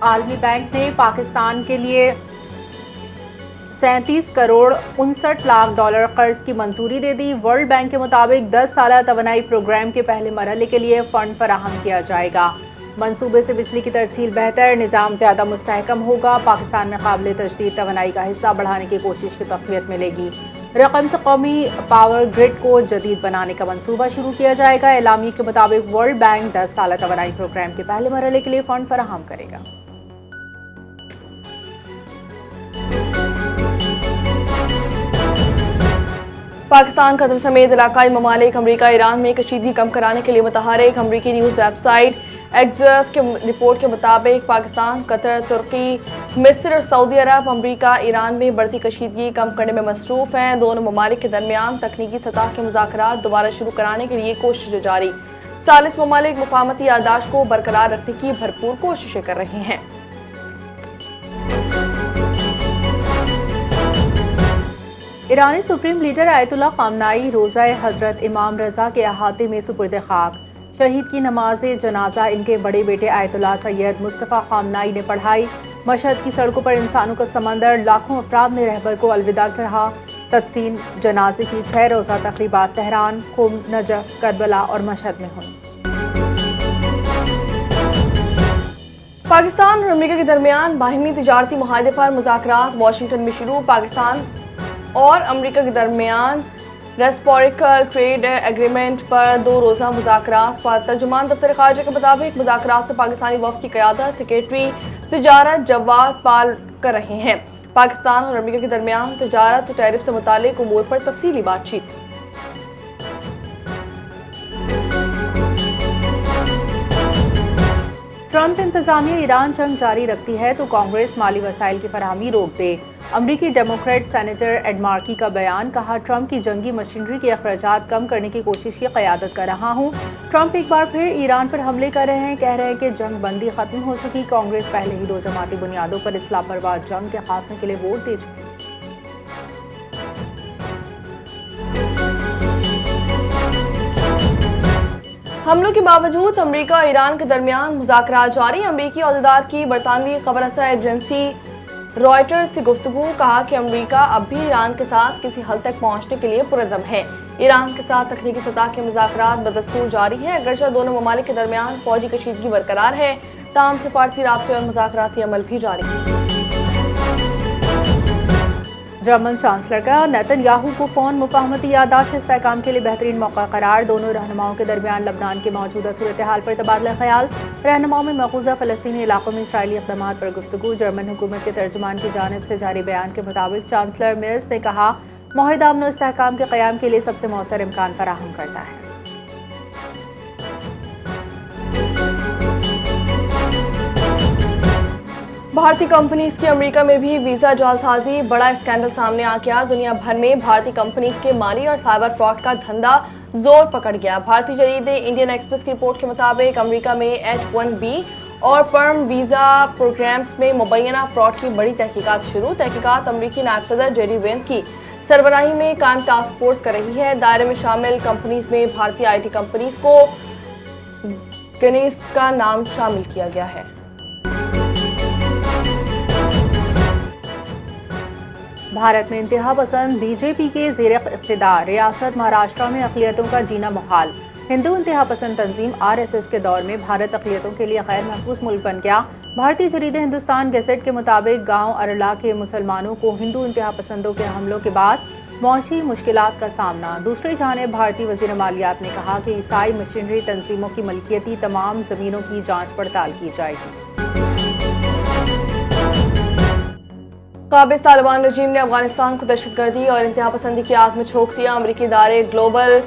عالمی بینک نے پاکستان کے لیے 37 کروڑ 59 لاکھ ڈالر قرض کی منظوری دے دی۔ ورلڈ بینک کے مطابق 10 سالہ توانائی پروگرام کے پہلے مرحلے کے لیے فنڈ فراہم کیا جائے گا۔ منصوبے سے بجلی کی ترسیل بہتر، نظام زیادہ مستحکم ہوگا۔ پاکستان میں قابل تجدید توانائی کا حصہ بڑھانے کی کوشش کی تقویت ملے گی۔ رقم سے قومی پاور گرڈ کو جدید بنانے کا منصوبہ شروع کیا جائے گا۔ اعلامیے کے مطابق ورلڈ بینک 10 سالہ توانائی پروگرام کے پہلے مرحلے کے لیے فنڈ فراہم کرے گا۔ پاکستان، قطر سمیت علاقائی ممالک امریکہ ایران میں کشیدگی کم کرانے کے لیے متحرک۔ امریکی نیوز ویب سائٹ ایکزیوس کی رپورٹ کے مطابق پاکستان، قطر، ترکی، مصر اور سعودی عرب امریکہ ایران میں بڑھتی کشیدگی کم کرنے میں مصروف ہیں۔ دونوں ممالک کے درمیان تکنیکی سطح کے مذاکرات دوبارہ شروع کرانے کے لیے کوششیں جاری۔ ثالث ممالک مفاہمتی یادداشت کو برقرار رکھنے کی بھرپور کوششیں کر رہے ہیں۔ ایرانی سپریم لیڈر آیت اللہ خامنائی روضہ حضرت امام رضا کے احاطے میں سپرد خاک۔ شہید کی نماز جنازہ ان کے بڑے بیٹے آیت اللہ سید مصطفیٰ خامنائی نے پڑھائی۔ مشہد کی سڑکوں پر انسانوں کا سمندر، لاکھوں افراد نے رہبر کو الوداع کہا۔ تدفین جنازے کی 6 روزہ تقریبات تہران، قم، نجف، کربلا اور مشہد میں ہوئیں۔ پاکستان اور امریکہ کے درمیان باہمی تجارتی معاہدے پر مذاکرات واشنگٹن میں شروع۔ پاکستان اور امریکہ کے درمیان ریسپروکل ٹریڈ ایگریمنٹ پر 2 روزہ مذاکرات پر ترجمان دفتر خارجہ کے مطابق مذاکرات میں پاکستانی وفد کی قیادت سیکریٹری تجارت جواد پال کر رہے ہیں۔ پاکستان اور امریکہ کے درمیان تجارت اور ٹیرف سے متعلق امور پر تفصیلی بات چیت۔ ٹرمپ انتظامیہ ایران جنگ جاری رکھتی ہے تو کانگریس مالی وسائل کی فراہمی روک دے۔ امریکی ڈیموکریٹ سینیٹر ایڈ مارکی کا بیان، کہا ٹرمپ کی جنگی مشینری کے اخراجات کم کرنے کی کوشش کی قیادت کر رہا ہوں۔ ٹرمپ ایک بار پھر ایران پر حملے کر رہے ہیں، کہہ رہے ہیں کہ جنگ بندی ختم ہو چکی۔ کانگریس پہلے ہی 2 جماعتی بنیادوں پر اصلاح پرواز جنگ کے خاتمے کے لیے ووٹ دے چکی۔ حملوں کے باوجود امریکہ اور ایران کے درمیان مذاکرات جاری۔ امریکی عہدیدار کی برطانوی خبر رساں ایجنسی رائٹرز سے گفتگو، کہا کہ امریکہ اب بھی ایران کے ساتھ کسی حل تک پہنچنے کے لیے پرعزم ہے۔ ایران کے ساتھ تکنیکی سطح کے مذاکرات بدستور جاری ہیں، اگرچہ دونوں ممالک کے درمیان فوجی کشیدگی برقرار ہے، تاہم سفارتی رابطے اور مذاکراتی عمل بھی جاری ہے۔ جرمن چانسلر کا نیتن یاہو کو فون، مفاہمتی یادداشت استحکام کے لیے بہترین موقع قرار۔ دونوں رہنماؤں کے درمیان لبنان کے موجودہ صورتحال پر تبادلہ خیال۔ رہنماؤں میں مقبوضہ فلسطینی علاقوں میں اسرائیلی اقدامات پر گفتگو۔ جرمن حکومت کے ترجمان کی جانب سے جاری بیان کے مطابق چانسلر میرز نے کہا، معاہدہ امن و استحکام کے قیام کے لیے سب سے مؤثر امکان فراہم کرتا ہے۔ بھارتی کمپنیز کی امریکہ میں بھی ویزا جعلسازی، بڑا اسکینڈل سامنے آ گیا۔ دنیا بھر میں بھارتی کمپنیز کے مالی اور سائبر فراڈ کا دھندا زور پکڑ گیا۔ بھارتی جریدے انڈین ایکسپریس کی رپورٹ کے مطابق امریکہ میں H-1B اور پرم ویزا پروگرامز میں مبینہ فراڈ کی بڑی تحقیقات شروع۔ تحقیقات امریکی نائب صدر جیڈی وینس کی سربراہی میں قائم ٹاسک فورس کر رہی ہے۔ دائرے میں شامل کمپنیز میں بھارتی آئی ٹی کمپنیز کو گنیسٹ کا نام شامل کیا گیا ہے۔ بھارت میں انتہا پسند بی جے پی کے زیر اقتدار، ریاست مہاراشٹر میں اقلیتوں کا جینا محال۔ ہندو انتہا پسند تنظیم RSS کے دور میں بھارت اقلیتوں کے لیے غیر محفوظ ملک بن گیا۔ بھارتی جریدے ہندوستان گیزٹ کے مطابق گاؤں ارلا کے مسلمانوں کو ہندو انتہا پسندوں کے حملوں کے بعد معاشی مشکلات کا سامنا۔ دوسری جانب بھارتی وزیر مالیات نے کہا کہ عیسائی مشنری تنظیموں کی ملکیتی تمام زمینوں کی جانچ پڑتال کی جائے گی۔ قابض طالبان رجیم نے افغانستان کو دہشت گردی اور انتہا پسندی کی آگ میں جھونک دیا۔ امریکی ادارے گلوبل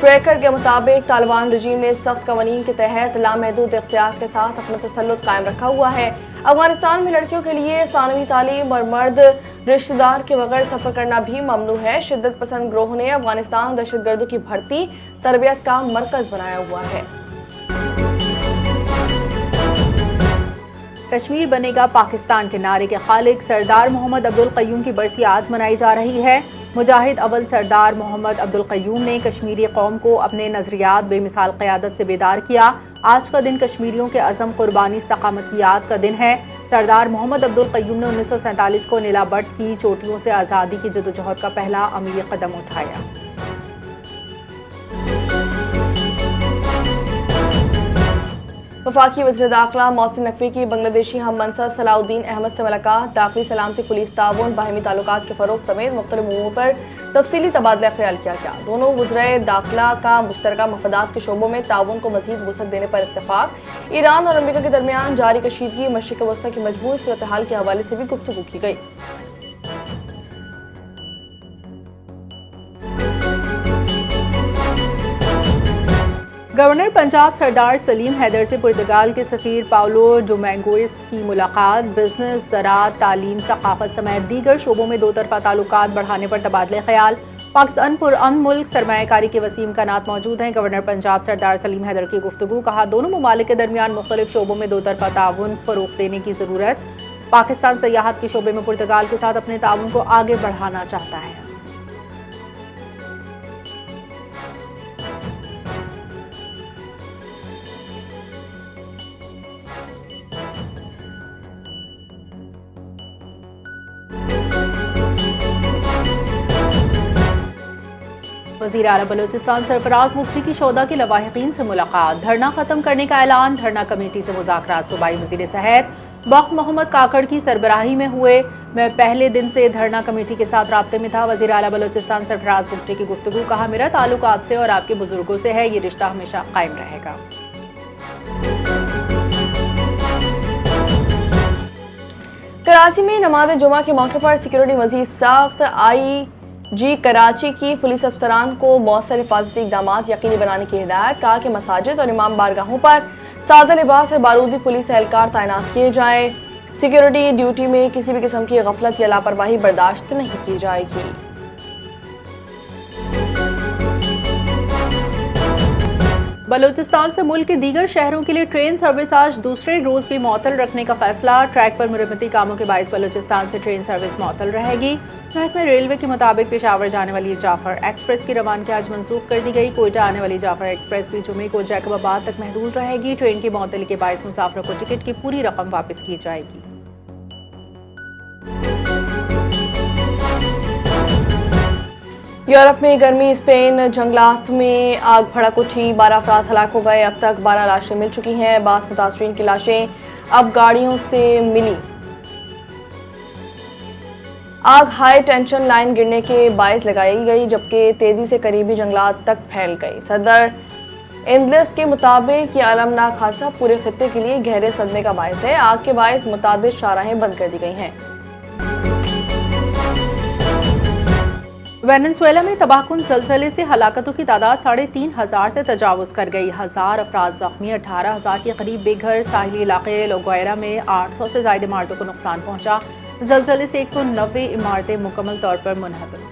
ٹریکر کے مطابق طالبان رجیم نے سخت قوانین کے تحت لامحدود اختیار کے ساتھ اپنا تسلط قائم رکھا ہوا ہے۔ افغانستان میں لڑکیوں کے لیے ثانوی تعلیم اور مرد رشتہ دار کے بغیر سفر کرنا بھی ممنوع ہے۔ شدت پسند گروہ نے افغانستان دہشت گردوں کی بھرتی تربیت کا مرکز بنایا ہوا ہے۔ کشمیر بنے گا پاکستان کے نعرے کے خالق سردار محمد عبدالقیوم کی برسی آج منائی جا رہی ہے۔ مجاہد اول سردار محمد عبدالقیوم نے کشمیری قوم کو اپنے نظریات بے مثال قیادت سے بیدار کیا۔ آج کا دن کشمیریوں کے عزم، قربانی، استقامت کی یاد کا دن ہے۔ سردار محمد عبدل قیوم نے 1947 کو نیلا بٹ کی چوٹیوں سے آزادی کی جدوجہد کا پہلا عملی قدم اٹھایا۔ وفاقی وزیر داخلہ محسن نقوی کی بنگلہ دیشی ہم منصب صلاح الدین احمد سے ملاقات، داخلی سلامتی، پولیس تعاون، باہمی تعلقات کے فروغ سمیت مختلف امور پر تفصیلی تبادلہ خیال کیا گیا۔ دونوں وزرائے داخلہ کا مشترکہ مفادات کے شعبوں میں تعاون کو مزید وسعت دینے پر اتفاق۔ ایران اور امریکہ کے درمیان جاری کشیدگی، مشرق وسطی کی مجموعی صورتحال کے حوالے سے بھی گفتگو کی گئی۔ گورنر پنجاب سردار سلیم حیدر سے پرتگال کے سفیر پاولو ڈومینگوئس کی ملاقات، بزنس، زراعت، تعلیم، ثقافت سمیت دیگر شعبوں میں دو طرفہ تعلقات بڑھانے پر تبادلہ خیال۔ پاکستان پرامن ملک، سرمایہ کاری کے وسیع امکانات موجود ہیں، گورنر پنجاب سردار سلیم حیدر کی گفتگو، کہا دونوں ممالک کے درمیان مختلف شعبوں میں دو طرفہ تعاون فروغ دینے کی ضرورت۔ پاکستان سیاحت کے شعبے میں پرتگال کے ساتھ اپنے تعاون کو آگے بڑھانا چاہتا ہے۔ وزیر اعلیٰ بلوچستان سرفراز مفتی کی شودا کے لواحقین سے ملاقات، دھرنا ختم کرنے کا اعلان، دھرنا کمیٹی سے مذاکرات۔ صوبائی وزیر صحت بخت محمد کاکڑ کی سربراہی میں ہوئے، میں پہلے دن سے دھرنا کمیٹی کے ساتھ رابطے میں تھا۔ وزیر اعلیٰ بلوچستان سرفراز مفتی کی گفتگو، کہا میرا تعلق آپ سے اور آپ کے بزرگوں سے ہے، یہ رشتہ ہمیشہ قائم رہے گا۔ کراچی میں نماز جمعہ کے موقع پر سیکورٹی مزید سخت، آئی جی کراچی کی پولیس افسران کو مؤثر حفاظتی اقدامات یقینی بنانے کی ہدایت، کہا کہ مساجد اور امام بارگاہوں پر سادہ لباس اور بارودی پولیس اہلکار تعینات کیے جائیں۔ سیکورٹی ڈیوٹی میں کسی بھی قسم کی غفلت یا لاپرواہی برداشت نہیں کی جائے گی۔ بلوچستان سے ملک کے دیگر شہروں کے لیے ٹرین سروس آج دوسرے روز بھی معطل رکھنے کا فیصلہ، ٹریک پر مرمتی کاموں کے باعث بلوچستان سے ٹرین سروس معطل رہے گی۔ محکمہ ریلوے کے مطابق پشاور جانے والی جعفر ایکسپریس کی روانگی آج منسوخ کر دی گئی۔ کوئٹہ آنے والی جعفر ایکسپریس بھی جمعے کو جیکب آباد تک محدود رہے گی۔ ٹرین کی معطلی کے باعث مسافروں کو ٹکٹ کی پوری رقم واپس کی جائے گی۔ یورپ میں گرمی، اسپین جنگلات میں آگ بھڑک اٹھی، 12 افراد ہلاک ہو گئے، اب تک 12 لاشیں مل چکی ہیں، بعض متاثرین کی لاشیں اب گاڑیوں سے ملی۔ آگ ہائی ٹینشن لائن گرنے کے باعث لگائی گئی، جبکہ تیزی سے قریبی جنگلات تک پھیل گئی۔ صدر اندلس کے مطابق یہ المناک حادثہ پورے خطے کے لیے گہرے صدمے کا باعث ہے۔ آگ کے باعث متعدد شاہراہیں بند کر دی گئی ہیں۔ وینزویلا میں تباہ کن زلزلے سے ہلاکتوں کی تعداد 3,500 سے تجاوز کر گئی، 1000 افراد زخمی، 18,000 کے قریب بے گھر۔ ساحلی علاقے لوگویرا میں 800 سے زائد عمارتوں کو نقصان پہنچا، زلزلے سے 190 عمارتیں مکمل طور پر منہدم۔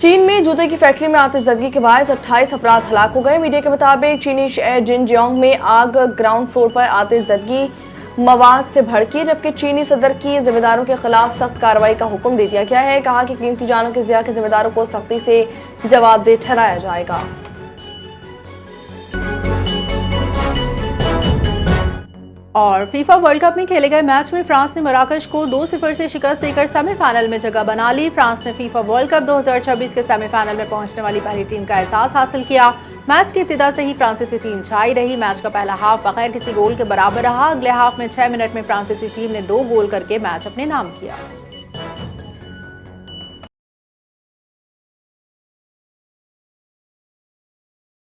چین میں جوتے کی فیکٹری میں آتش زدگی کے باعث 28 افراد ہلاک ہو گئے۔ میڈیا کے مطابق چینی شہر جنجیانگ میں آگ گراؤنڈ فلور پر آتش زدگی مواد سے بھڑکی، جبکہ چینی صدر کی ذمہ داروں کے خلاف سخت کارروائی کا حکم دے دیا گیا ہے۔ کہا کہ قیمتی جانوں کے ضیاع کے ذمہ داروں کو سختی سے جواب دہ ٹھہرایا جائے گا۔ اور فیفا ورلڈ کپ میں کھیلے گئے میچ میں فرانس نے مراکش کو 2-0 سے شکست دے کر سیمی فائنل میں جگہ بنا لی۔ فرانس نے فیفا ورلڈ کپ 2026 کے سیمی فائنل میں پہنچنے والی پہلی ٹیم کا اعزاز حاصل کیا۔ میچ کی ابتدا سے ہی فرانسیسی ٹیم چھائی رہی۔ میچ کا پہلا ہاف بغیر کسی گول کے برابر رہا۔ اگلے ہاف میں 6 منٹ میں فرانسیسی ٹیم نے 2 گول کر کے میچ اپنے نام کیا۔